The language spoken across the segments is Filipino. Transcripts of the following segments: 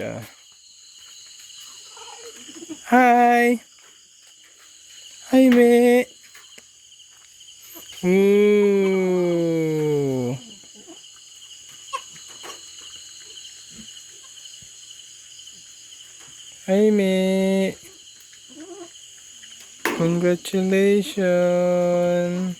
Yeah. Hi! Hi, me! Ooh! Hi, me! Congratulations!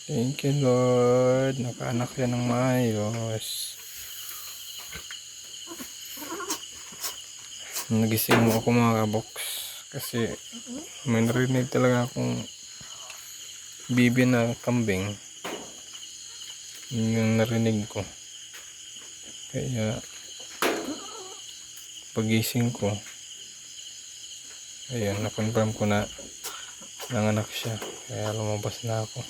Thank you, Lord. Nakaanak yan ng maayos. Nagising mo ako mga kabox. Kasi may narinig talaga akong bibi na kambing. Yun yung narinig ko. Kaya pagising ko, ayun, na-confirm ko na nanganak siya. Kaya lumabas na ako.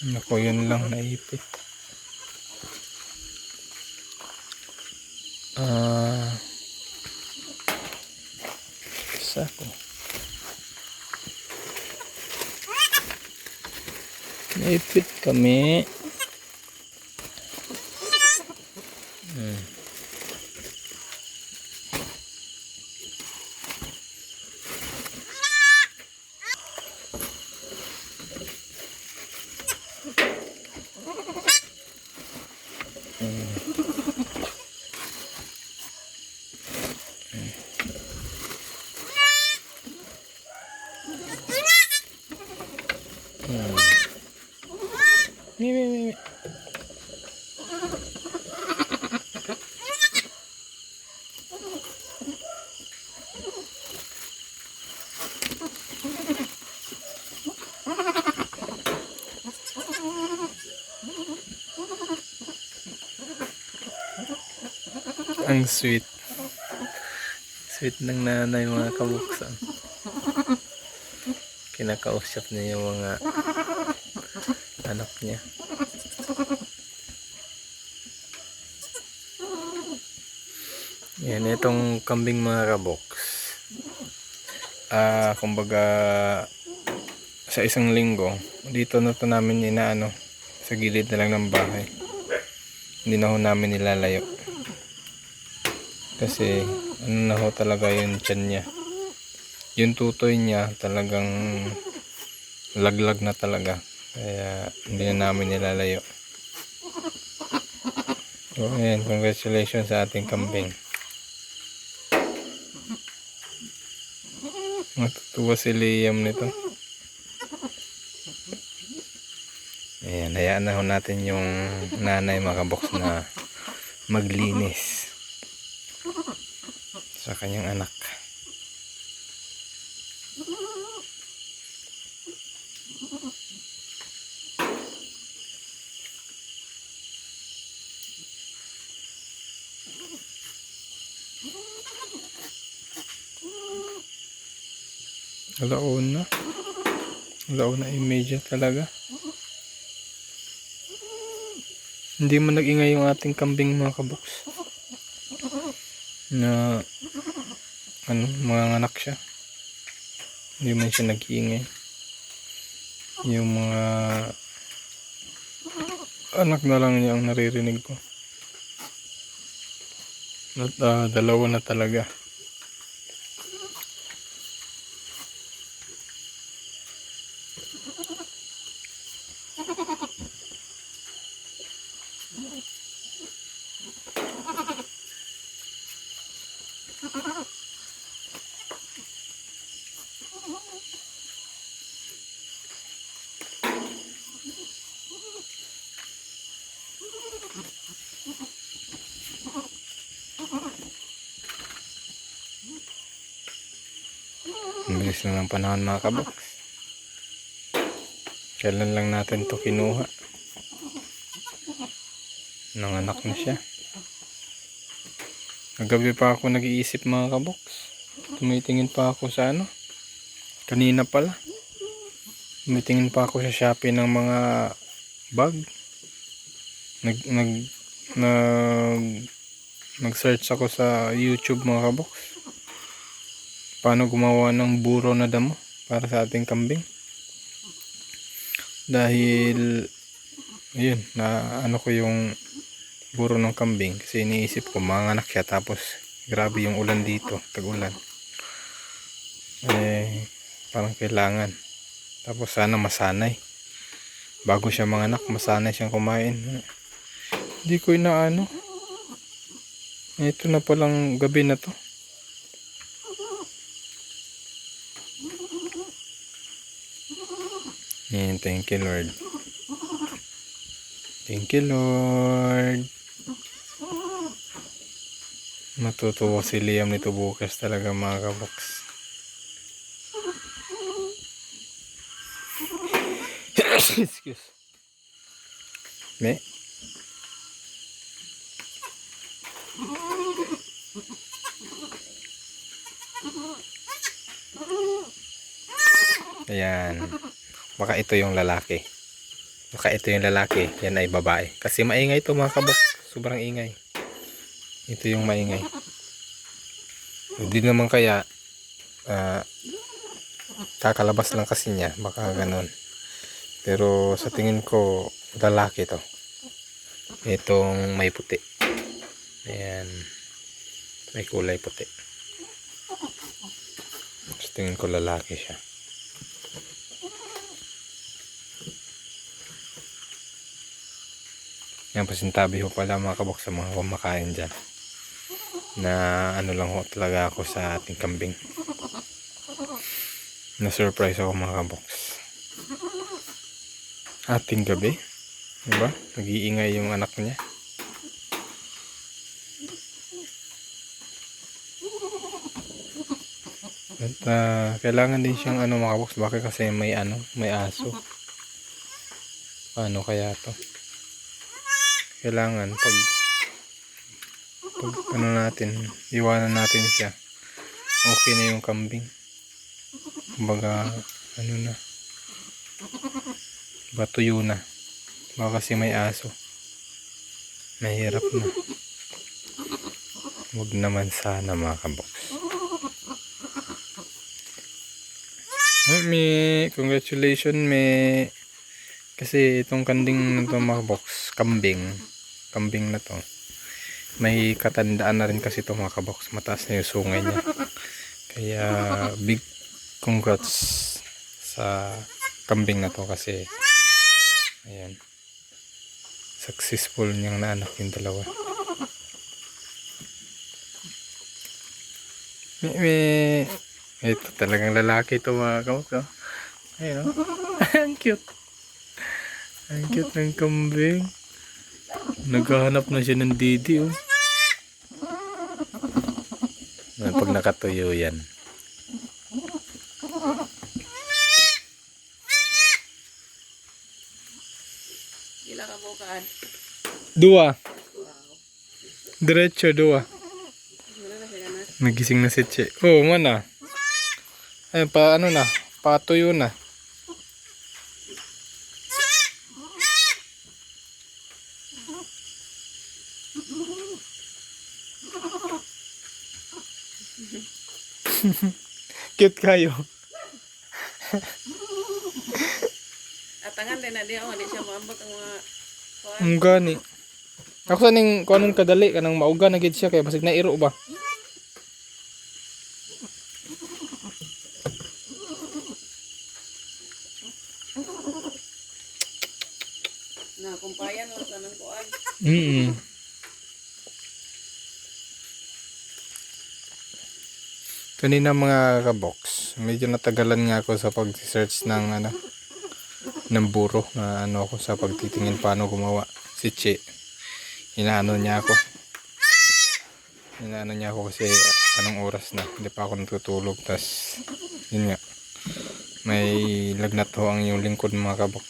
Naku, yun lang naipit. Sako. Naipit kami. Mimi. Ang sweet. Sweet ng nanay mga kabuksan. Kinakausap niya yung mga anak niya. Yan, itong kambing mga kabox. Kumbaga sa isang linggo, dito na to namin inaano, sa gilid na lang ng bahay. Hindi na ho namin nilalayo. Kasi ano na ho talaga yung tiyan niya. Yung tutoy niya talagang laglag na talaga. Kaya hindi na namin nilalayo. So ayan, congratulations sa ating kambing. Matutuwa si Liam nito. Ayan, hayaan na ho natin yung nanay mga kabox na maglinis sa kanyang anak. Alauna imedya talaga. Hindi mo nag-ingay yung ating kambing mga kabox na mga anak siya. Hindi man siya nag-iingay. Yung mga anak na lang niya ang naririnig ko. At dalawa na talaga. Ang bilis na ng panahon mga kabox. Kailan lang natin to kinuha. Nanganak na siya. Nagabi pa ako nag-iisip mga kabox. Tumitingin pa ako sa kanina pala. Tumitingin pa ako sa Shopee ng mga bag. Nag-search ako sa YouTube mga kabox. paano gumawa ng buro na damo para sa ating kambing. Dahil ayun, na ano ko yung buro ng kambing kasi iniisip ko manganak siya tapos grabe yung ulan dito, tag-ulan. Parang kailangan. Tapos sana masanay. Bago siya manganak, masanay siyang kumain. Hindi ko inaano. Ito na palang gabi na to. Yan, thank you Lord. Thank you Lord. Matutuwa si Liam nito bukas talaga mga kabox. Excuse me. Ayan. Baka ito yung lalaki. Yan ay babae. Kasi maingay ito mga kabok. Sobrang ingay. Ito yung maingay. Hindi naman kaya kakalabas lang kasi niya. Baka ganun. Pero sa tingin ko lalaki to. Itong may puti. Ayan. May kulay puti. Sa tingin ko lalaki siya. Yan, pasintabi ho pala mga kabok sa mga kumakain dyan. Na ano lang ho talaga ako sa ating kambing. Na surprise ako mga kabok. Ating gabi. Diba? Nag-iingay yung anak niya. At kailangan din siyang ano mga kabok. Bakit kasi may aso. Ano kaya to? Kailangan pag ano natin, iwanan natin siya, okay na yung kambing. Kumbaga ano na, batuyo na. Baka kasi may aso, mahirap na. Huwag naman sana mga kabox. May congratulations may kasi itong kanding na to mga kabox, kambing na to, may katandaan na rin kasi ito mga kabox, mataas na yung sungay niya, kaya big congrats sa kambing na to kasi ayan, successful niyang naanak yung dalawa. Ito talagang lalaki ito mga kabox, oh. Ayun, oh. Ang cute ng kambing. Naghahanap na siya ng didi, oh. Pag nakatuyo yan. Gila ka bukaan. Dua. Diretso, dua. Wala na siya na. Nagising na si Che. Oh, mana. Ay, ano na. Patuyo na. Cute kayo. Atangan din na di ako, di siya maambot ang mga kuwan. Ang gani. Ako sa ning kuanon kadali kanang mauga na gid siya kay basig nairo ba. Na kumpayan mo sa nang kuwan. Kanina mga kabox, medyo natagalan nga ako sa pag-search ng ng buro na ano ako sa pagtitingin paano gumawa. Si Che, inaano niya ako kasi anong oras na, hindi pa ako natutulog. Tas yun nga, may lagnat ho ang yung lingkod mga kabox,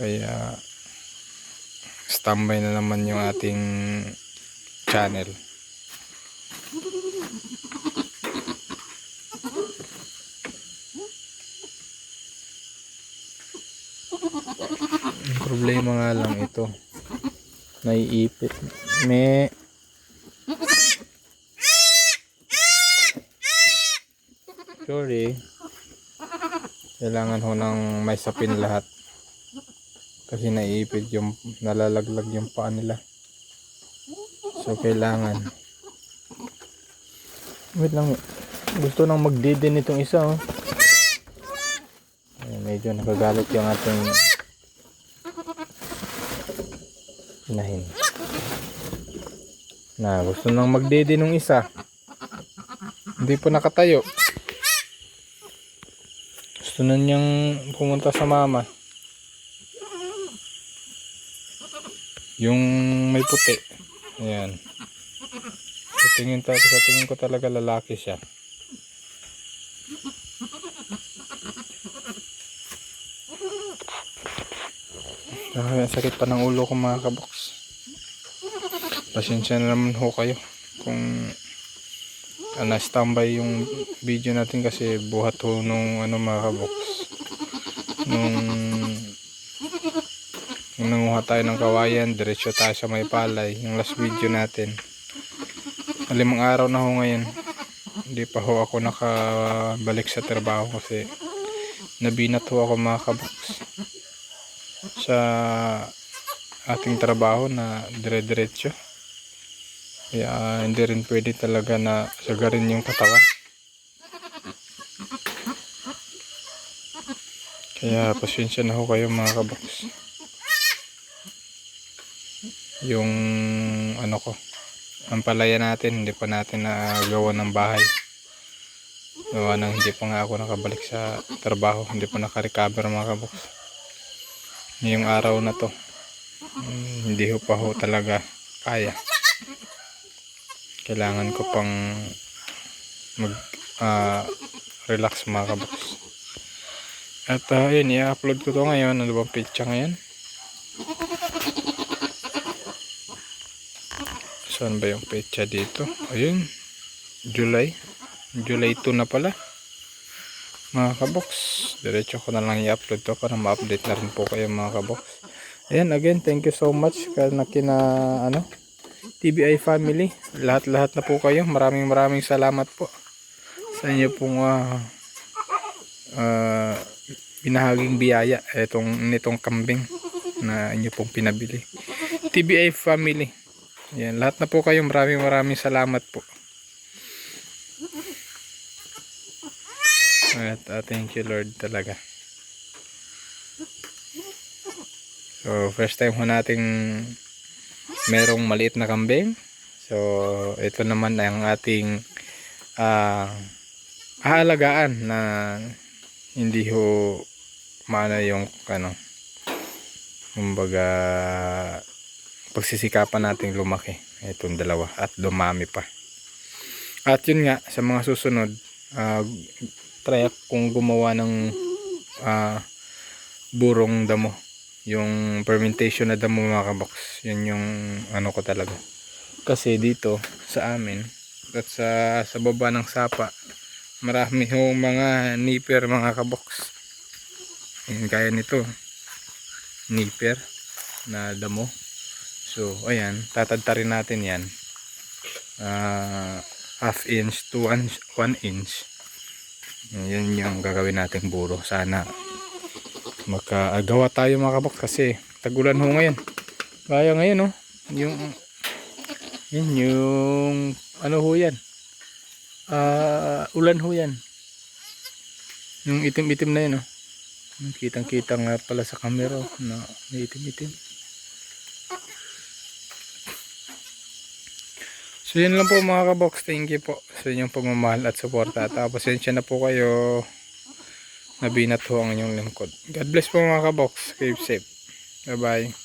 kaya standby na naman yung ating channel. Ang problema nga lang ito, naiipit. Sorry. Kailangan ho ng may sapin lahat. Kasi naiipit yung, nalalaglag yung paa nila. So kailangan. Wait lang. Gusto nang magdidin itong isa oh. Ay, medyo nakagalit yung ating inahin. Na gusto nang magdidin ng isa. Hindi po nakatayo. Gusto na niyang pumunta sa mama. Yung may puti. Ayan. Sa tingin ko talaga lalaki siya. Sakit pa ng ulo ko mga kaboks. Pasensya na naman ho kayo kung na-standby yung video natin kasi buhat ho nung mga kaboks. Nung nanguha tayo ng kawayan, diretso tayo sa may palay. Yung last video natin. 5 araw na ho ngayon. Hindi pa ho ako nakabalik sa trabaho kasi nabinat ho ako mga kaboks sa ating trabaho na dire-diretso. Kaya hindi rin pwede talaga na sagarin yung katawan. Kaya pasensya na ho kayo mga kaboks. Yung ang palaya natin, hindi pa natin nagawa ng bahay. Gawa nang hindi pa nga ako nakabalik sa trabaho, hindi pa naka-recover mga kaboks. Ngayong araw na to, hindi ho pa ho talaga kaya. Kailangan ko pang relax mga kaboks. At yun, i-upload ko to ngayon. Ano bang pizza ngayon? Saan ba yung pizza dito? Ayun, July 2 na pala mga kaboks. Diretso ko na lang i-upload to para ma-update na rin po kayo mga kaboks. Ayan, again, thank you so much kina TBI family. Lahat na po kayo. Maraming salamat po sa inyo pong binahaging biyaya nitong kambing na inyo pong pinabili. TBI family. Yan, lahat na po kayo. Maraming salamat po. At thank you Lord talaga. So first time ho nating merong maliit na kambing. So ito naman ang ating aalagaan na hindi ho maana yung kumbaga pagsisikapan nating lumaki itong dalawa at dumami pa. At yun nga, sa mga susunod try kung gumawa ng burong damo, yung fermentation na damo mga kaboks. Yun yung ko talaga, kasi dito sa amin at sa baba ng sapa marami hong mga nipper mga kaboks. Ayan, kaya nito nipper na damo. So ayan, tatadtarin natin yan half inch to 1 inch. Yan yung gagawin nating buro. Sana makagawa tayo mga kaboks kasi tagulan ho ngayon. Kaya ngayon yung ho yan, ulan ho yan, yung itim-itim na yun kitang-kita nga pala sa camera na may itim-itim. So yun lang po mga kaboks. Thank you po sa inyong pagmamahal at suporta. Tapos pasensya na po kayo, nabinat ho ang inyong lingkod. God bless po mga kaboks. Keep safe. Bye bye.